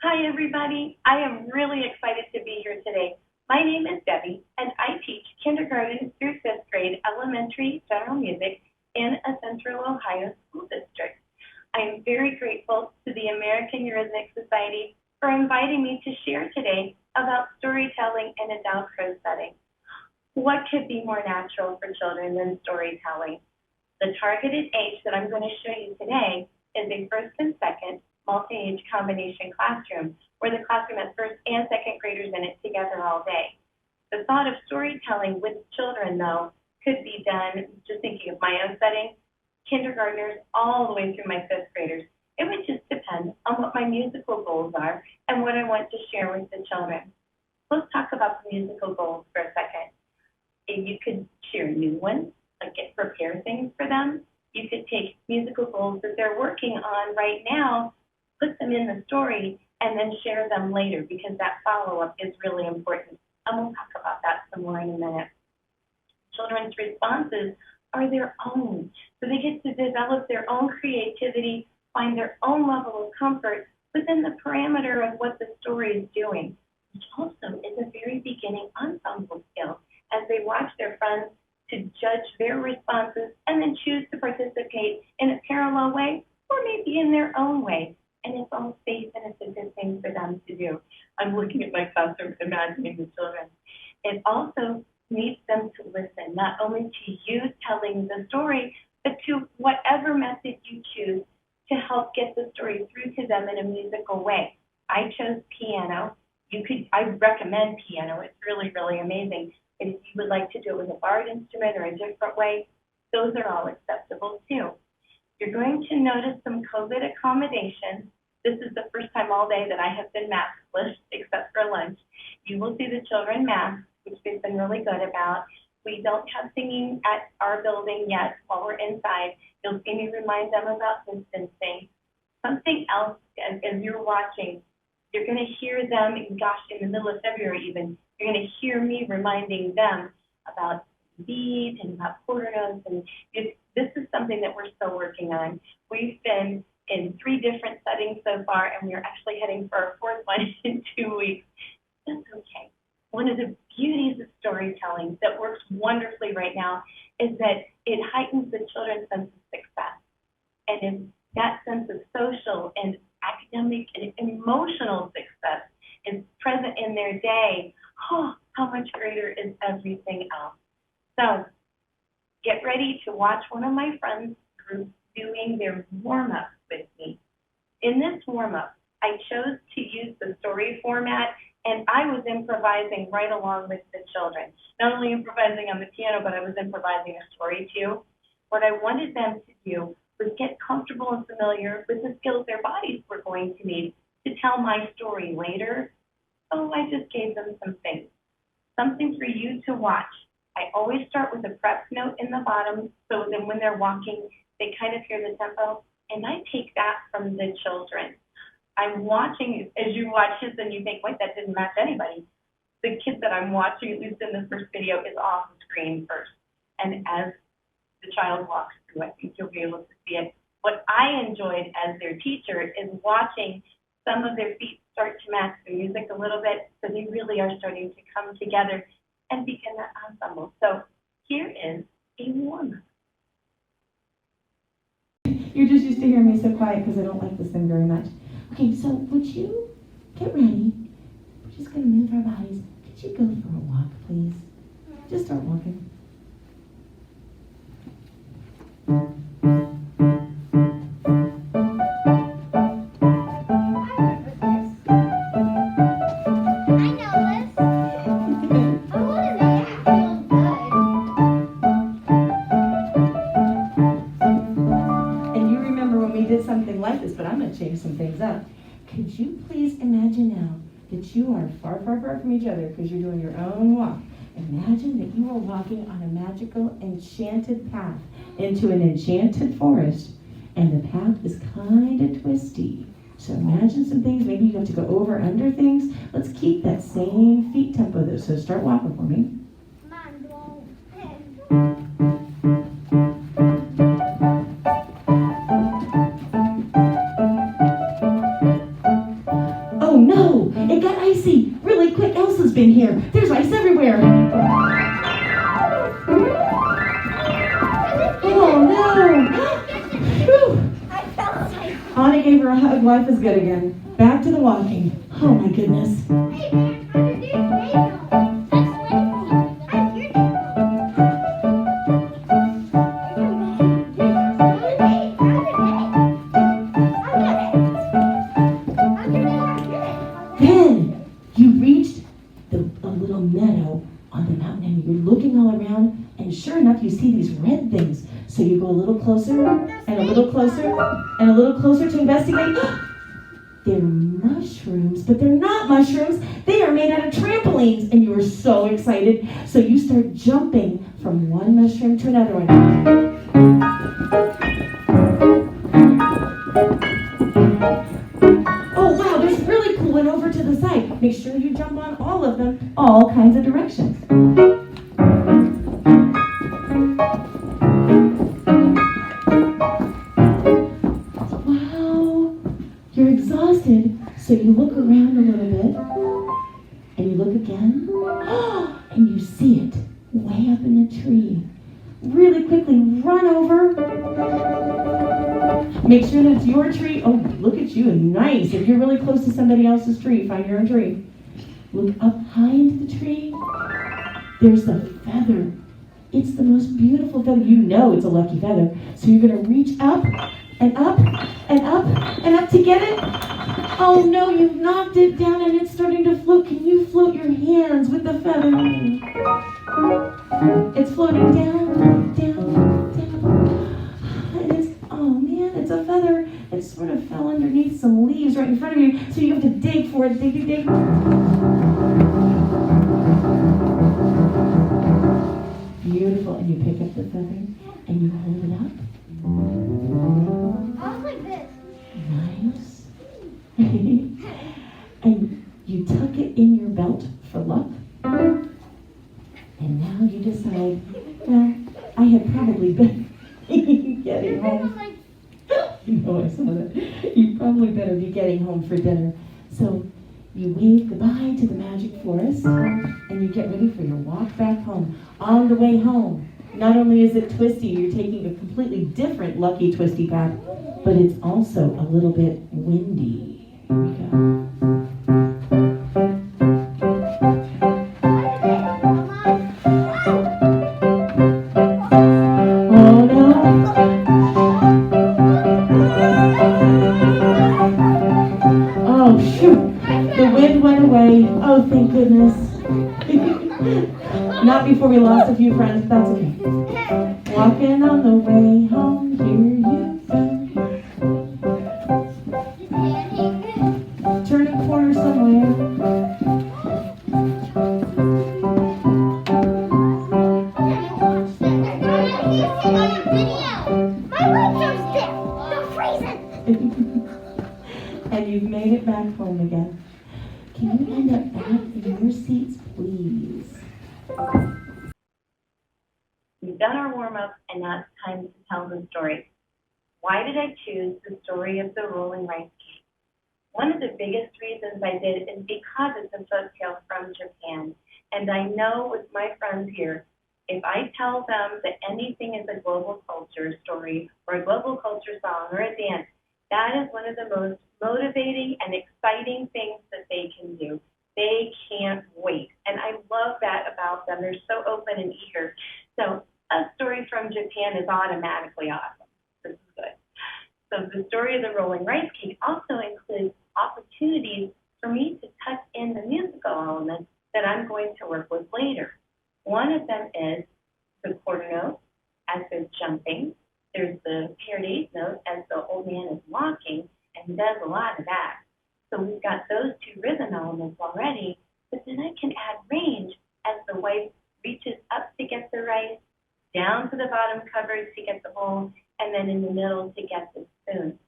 Hi, everybody. I am really excited to be here today. My name is Debbie, and I teach kindergarten through fifth grade elementary general music in a Central Ohio school district. I am very grateful to the American Eurythmic Society for inviting me to share today about storytelling in a Dow Crow setting. What could be more natural for children than storytelling? The targeted age that I'm going to show you today is a first and second multi-age combination classroom, where the classroom has first and second graders in it together all day. The thought of storytelling with children, though, could be done, just thinking of my own setting, kindergartners all the way through my fifth graders. It would just depend on what my musical goals are and what I want to share with the children. Let's talk about the musical goals for a second. If you could share new ones, like prepare things for them. You could take musical goals that they're working on right now, put them in the story, and then share them later, because that follow-up is really important. And we'll talk about that some more in a minute. Children's responses are their own. So they get to develop their own creativity, find their own level of comfort within the parameter of what the story is doing, which also is a very beginning ensemble skill, as they watch their friends to judge their responses and then choose to participate in a parallel way or maybe in their own way. And it's all safe and it's a good thing for them to do. I'm looking at my classroom, imagining the children. It also needs them to listen, not only to you telling the story, but to whatever method you choose to help get the story through to them in a musical way. I chose piano. I recommend piano. It's really, really amazing. And if you would like to do it with a barred instrument or a different way, those are all acceptable too. You're going to notice some COVID accommodations. This is the first time all day that I have been maskless, except for lunch. You will see the children masked, which they've been really good about. We don't have singing at our building yet while we're inside. You'll see me remind them about distancing. Something else, as you're watching, you're going to hear them, in the middle of February even, you're going to hear me reminding them about beat and about quarter notes. And this is something that we're still working on. We've been in 3 different settings so far, and we're actually heading for our 4th one in 2 weeks. That's okay. One of the beauties of storytelling that works wonderfully right now is that it heightens the children's sense of success. And if that sense of social and academic and emotional success is present in their day, how much greater is everything else. So get ready to watch one of my friends' groups doing their warm-up with me. In this warm-up, I chose to use the story format, and I was improvising right along with the children. Not only improvising on the piano, but I was improvising a story too. What I wanted them to do was get comfortable and familiar with the skills their bodies were going to need to tell my story later. So I just gave them some things. Something for you to watch. I always start with a prep note in the bottom, so then when they're walking, they kind of hear the tempo, and I take that from the children. I'm watching, as you watch this and you think, wait, that didn't match anybody. The kid that I'm watching, at least in the first video, is off the screen first. And as the child walks through, I think you'll be able to see it. What I enjoyed as their teacher is watching some of their feet start to match the music a little bit, so they really are starting to come together and begin that ensemble. So here is a warm-up. You're just used to hearing me so quiet because I don't like to sing very much. Okay, so would you get ready? We're just going to move our bodies. Could you go for a walk, please? Just start walking. Change some things up. Could you please imagine now that you are far, far, far from each other because you're doing your own walk. Imagine that you are walking on a magical, enchanted path into an enchanted forest, and the path is kind of twisty. So imagine some things. Maybe you have to go over, under things. Let's keep that same feet tempo though. So start walking for me. Oh icy. Really quick, Elsa's been here. There's ice everywhere. Oh, no. Whew. Anna gave her a hug. Life is good again. Back to the walking. Oh, my goodness. Then you reached a little meadow on the mountain, and you're looking all around, and sure enough, you see these red things. So you go a little closer, and a little closer, and a little closer to investigate. They're mushrooms, but they're not mushrooms. They are made out of trampolines, and you are so excited. So you start jumping from one mushroom to another one. Oh, wow, there's a really cool one over to the side. Make sure you jump on all of them, all kinds of directions. You're exhausted, so you look around a little bit, and you look again, and you see it way up in a tree. Really quickly run over. Make sure that's your tree. Oh, look at you, nice. If you're really close to somebody else's tree, find your own tree. Look up high into the tree. There's a feather. It's the most beautiful feather. You know it's a lucky feather. So you're going to reach up and up and up and up to get it. Oh no, you've knocked it down and it's starting to float. Can you float your hands with the feather? It's floating down, down, down. And it's, oh man, it's a feather. It sort of fell underneath some leaves right in front of you. So you have to dig for it. Dig, dig, dig. Beautiful. And you pick up the feather and you hold it up. Like this. Nice. And you tuck it in your belt for luck. And now you decide, well, I had probably been getting home. You know I saw that. You probably better be getting home for dinner. So you wave goodbye to the magic forest and you get ready for your walk back home. On the way home, not only is it twisty, you're taking a completely different lucky twisty path, but it's also a little bit windy. Here we go. Oh no. Oh shoot. The wind went away. Oh, thank goodness. Not before we lost a few friends, but that's okay. Walking on the way home, here you go. Turn a corner somewhere. And you've made it back home again. Can you end up back in your seats, please? We've done our warm-up, and now it's time to tell the story. Why did I choose the story of the rolling rice cake? One of the biggest reasons I did is because it's a folk tale from Japan. And I know with my friends here, if I tell them that anything is a global culture story or a global culture song or a dance, that is one of the most motivating and exciting things that they can do. They can't wait. And I love that about them. They're so open and eager. So a story from Japan is automatically awesome. This is good. So the story of the rolling rice cake also includes opportunities for me to tuck in the musical elements that I'm going to work with later. One of them is the quarter note as they're jumping. There's the paired eighth note as the old man is walking, and he does a lot of that. So we've got those two rhythm elements already, but then I can add range as the wife reaches up to get the rice, down to the bottom cupboard to get the bowl, and then in the middle to get the spoon.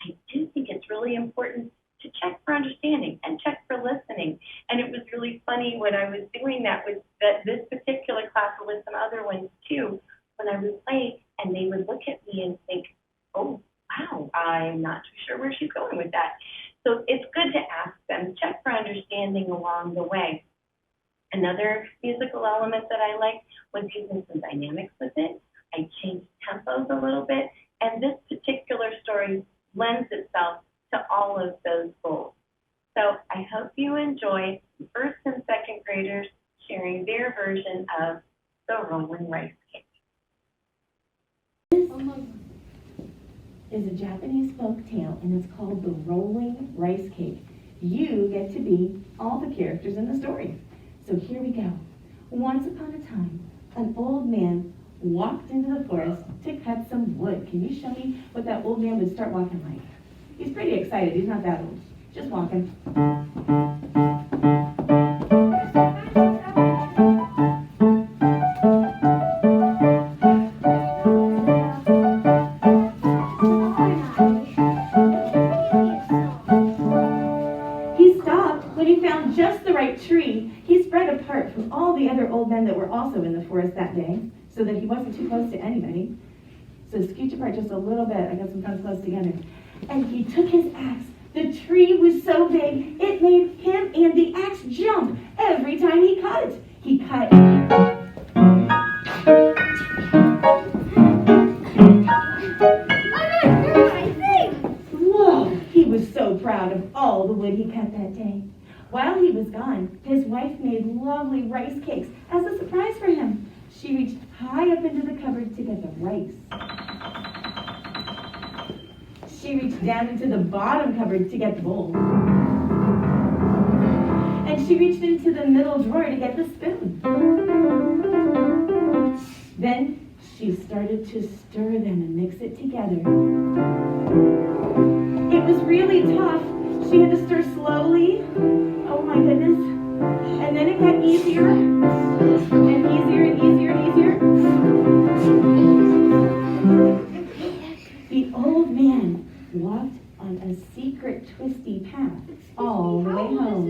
I do think it's really important to check for understanding and check for listening. And it was really funny when I was doing that with this particular class, or with some other ones too, when I would play and they would look at me and think, oh, wow, I'm not too sure where she's going with that. So it's good to ask them, check for understanding. understanding along the way. Another musical element that I liked was using some dynamics with it. I changed tempos a little bit, and this particular story lends itself to all of those goals. So I hope you enjoy first and second graders sharing their version of the rolling rice cake. Is a Japanese folk tale, and it's called The Rolling Rice Cake. You get to be all the characters in the story. So here we go. Once upon a time, an old man walked into the forest to cut some wood. Can you show me what that old man would start walking like? He's pretty excited. He's not that old. Just walking. He stopped when he found just the right tree. He spread apart from all the other old men that were also in the forest that day so that he wasn't too close to anybody. So scooch apart just a little bit. I got some friends close together. And he took his axe. The tree was so big, it made him and the axe jump every time he cut. He cut. Whoa! He was so proud of all the wood he cut that day. While he was gone, his wife made lovely rice cakes as a surprise for him. She reached high up into the cupboard to get the rice. She reached down into the bottom cupboard to get the bowl. And she reached into the middle drawer to get the spoon. Then she started to stir them and mix it together. It was really tough. She had to stir slowly. Oh my goodness. And then it got easier and easier and easier and easier. The old man walked on a secret twisty path all the way home.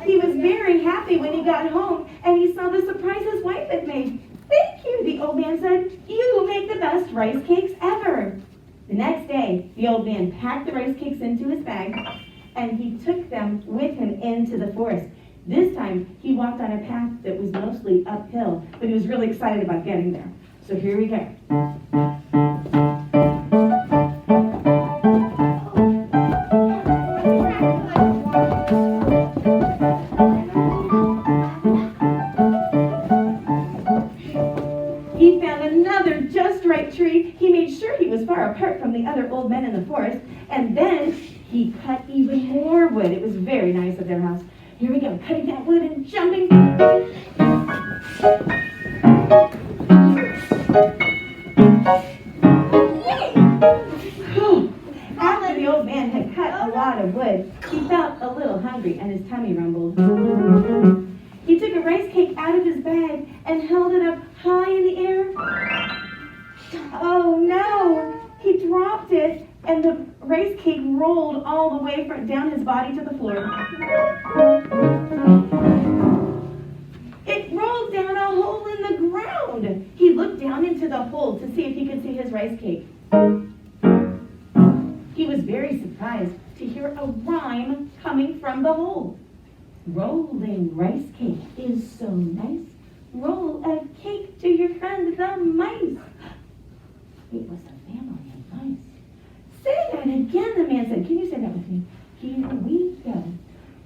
He was very happy when he got home and he saw the surprise his wife had made. "Thank you," the old man said. "You make the best rice cakes ever." The next day, the old man packed the rice cakes into his bag, and he took them with him into the forest. This time, he walked on a path that was mostly uphill, but he was really excited about getting there. So here we go. He found another just right tree. He made sure he was far apart from the other old men in the forest, and then he cut even more wood. It was very nice at their house. Here we go, cutting that wood and jumping. After the old man had cut a lot of wood, he felt a little hungry and his tummy rumbled. He took a rice cake out of his bag and held it up high in the air. Oh no! He dropped it and the rice cake rolled all the way down his body to the floor. It rolled down a hole in the ground. He looked down into the hole to see if he could see his rice cake. He was very surprised to hear a rhyme coming from the hole. Rolling rice cake is so nice. Roll a cake to your friend the mice. It was a family of mice. Say that again, the man said. Can you say that with me? Here we go.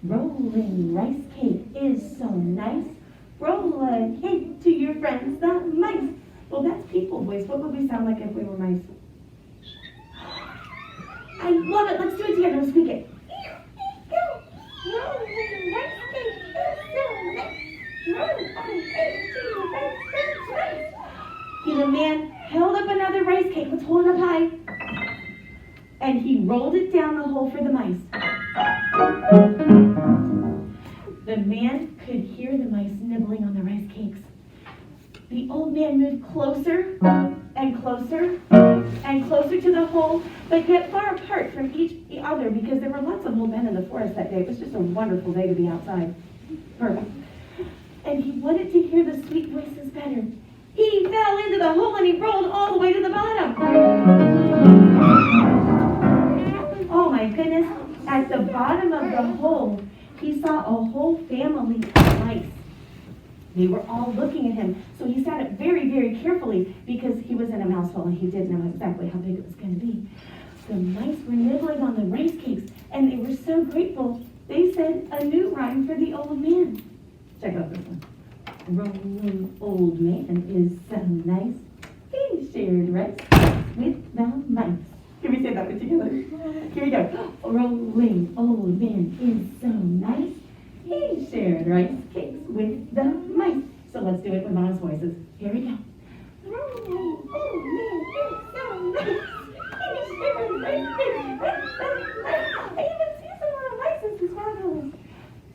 Rolling rice cake is so nice. Roll a cake to your friends the mice. Well, that's people voice. What would we sound like if we were mice? I love it. Let's do it together. Let's speak it. Here we go. Rolling rice cake is so nice. Roll a cake to your friends the mice. The man held up another rice cake. Let's hold it up high. And he rolled it down the hole for the mice. The man could hear the mice nibbling on the rice cakes. The old man moved closer and closer and closer to the hole, but yet far apart from each out there because there were lots of old men in the forest that day. It was just a wonderful day to be outside. Perfect. And he wanted to hear the sweet voices better. He fell into the hole and he rolled all the way to the bottom. Oh my goodness. At the bottom of the hole, he saw a whole family of mice. They were all looking at him, so he sat up very, very carefully because he was in a mouse hole and he didn't know exactly how big it was going to be. The mice were nibbling on the rice cakes and they were so grateful, they said a new rhyme for the old man. Check out this one. Rolling old man is so nice, he shared rice with the mice. Can we say that one together? Here we go. Rolling old man is so nice, he shared rice cakes with the mice. So let's do it with Mama's voices. Here we go. Rolling old man is so nice, he shared rice cakes with the mice. I even see some little mice in the marvelous.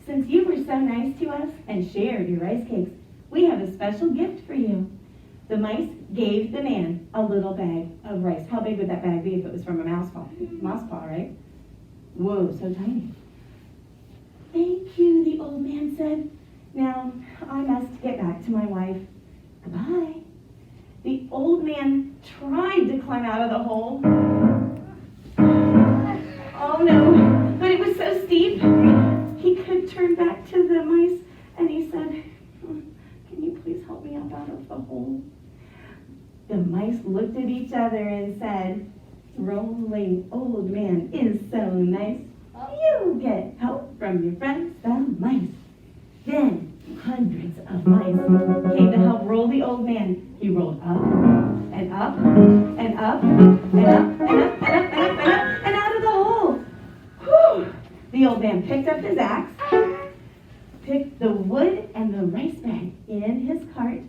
Since you were so nice to us and shared your rice cakes, we have a special gift for you. The mice gave the man a little bag of rice. How big would that bag be if it was from a mouse paw? Mouse paw, right? Whoa, so tiny. Thank you, the old man said. Now, I must get back to my wife. Goodbye. The old man tried to climb out of the hole. Oh no, but it was so steep. He could turn back to the mice and he said, can you please help me up out of the hole? The mice looked at each other and said, rolling old man is so nice. You get help from your friends, the mice. Then hundreds of mice came to help roll the old man. He rolled up and up and up and up and up and up and up and up and out of the hole. Whew. The old man picked up his axe, picked the wood and the rice bag in his cart,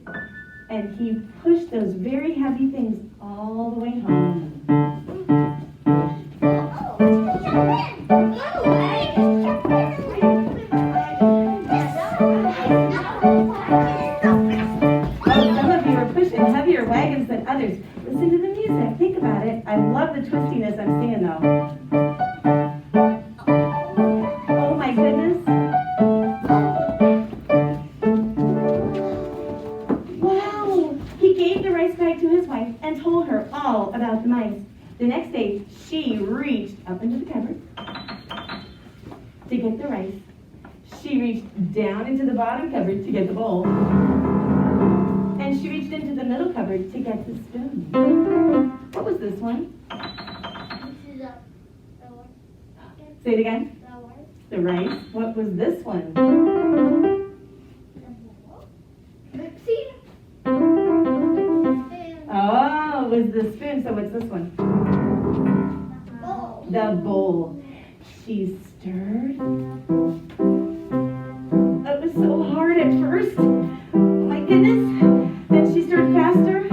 and he pushed those very heavy things all the way home. Some of you are pushing heavier wagons than others. Listen to the music. Think about it. I love the twistiness I'm seeing, though. Oh, my goodness. Wow. He gave the rice bag to his wife and told her all about the mice. The next day, she reached up into the cupboard to get the rice. She reached down into the bottom cupboard to get the bowl. And she reached into the middle cupboard to get the spoon. What was this one? This is the one. Say it again. The one. The rice. What was this one? See? Oh, it was the spoon. So what's this one? Oh. The bowl. She stirred. It was so hard at first. Oh my goodness. Then she stirred faster.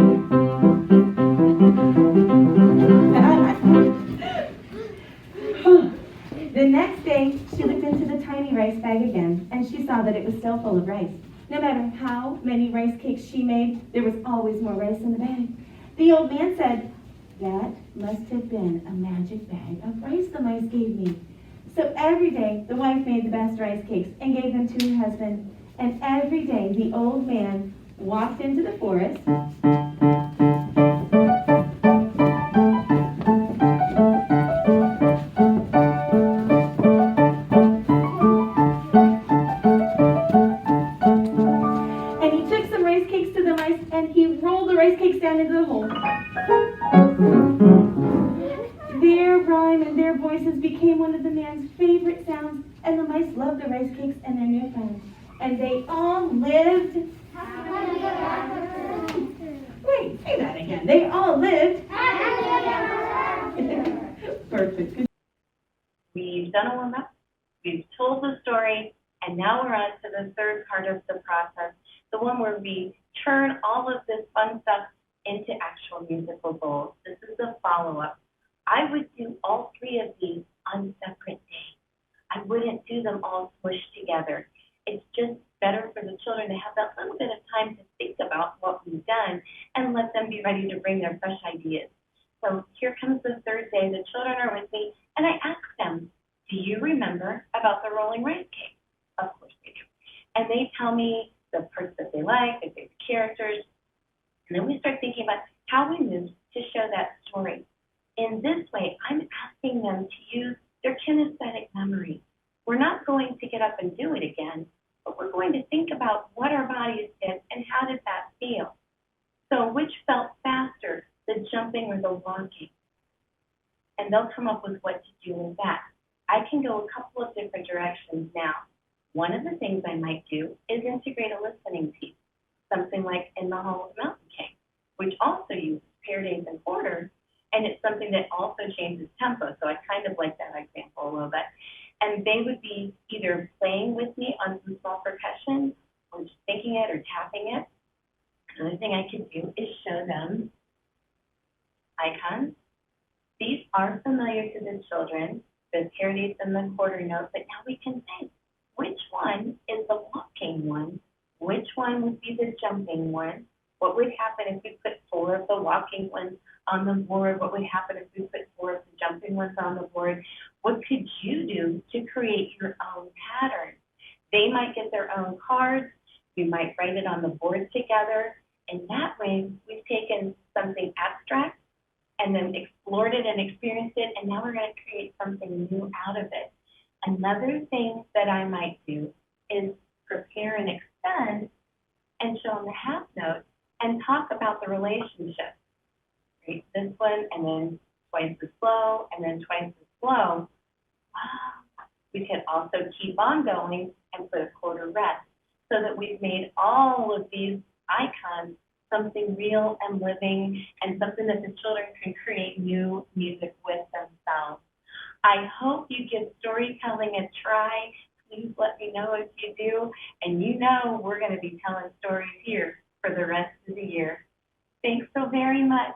The next day, she looked into the tiny rice bag again, and she saw that it was still full of rice. No matter how many rice cakes she made, there was always more rice in the bag. The old man said, "That must have been a magic bag of rice the mice gave me." So every day, the wife made the best rice cakes and gave them to her husband. And every day, the old man walked into the forest. And he took some rice cakes to the mice and he rolled the rice cakes down into the hole. Their rhyme and their voices became one of the man's favorite sounds, and the mice loved the rice cakes and their new friends. And they all lived. Wait, say that again. They all lived. Perfect. We've done a warm-up, we've told the story, and now we're on to the third part of the process, the one where we turn all of this fun stuff into actual musical goals. This is the follow-up. I would do all three of these on separate days. I wouldn't do them all smushed together. It's just better for the children to have that little bit of time to think about what we've done and let them be ready to bring their fresh ideas. So here comes the third day. The children are with me, and I ask them, do you remember about the rolling rice cake? Of course they do. And they tell me the parts that they like, their favorite characters. And then we start thinking about how we move to show that story. In this way, I'm asking them to use their kinesthetic memory. We're not going to get up and do it again, but we're going to think about what our bodies did and how did that feel. So which felt faster, the jumping or the walking? And they'll come up with what to do with that. I can go a couple of different directions now. One of the things I might do is integrate a listening piece, something like In the Hall of the Mountain King, which also uses pair days and quarters, and it's something that also changes tempo, so I kind of like that example a little bit. And they would be either playing with me on some small percussion, or just thinking it or tapping it. Another thing I could do is show them icons. These are familiar to the children, the pair days and the quarter note, but now we can think, which one is the walking one? Which one would be the jumping one? What would happen if we put 4 of the walking ones on the board? What would happen if we put 4 of the jumping ones on the board? What could you do to create your own pattern? They might get their own cards. We might write it on the board together. And that way, we've taken something abstract and then explored it and experienced it, and now we're going to create something new out of it. Another thing that I might do is prepare and extend and show them the half note and talk about the relationship. Right? This one, and then twice as slow, and then twice as slow. We can also keep on going and put a quarter rest so that we've made all of these icons something real and living and something that the children can create new music with themselves. I hope you give storytelling a try. Please let me know if you do. And you know we're going to be telling stories here for the rest of the year. Thanks so very much.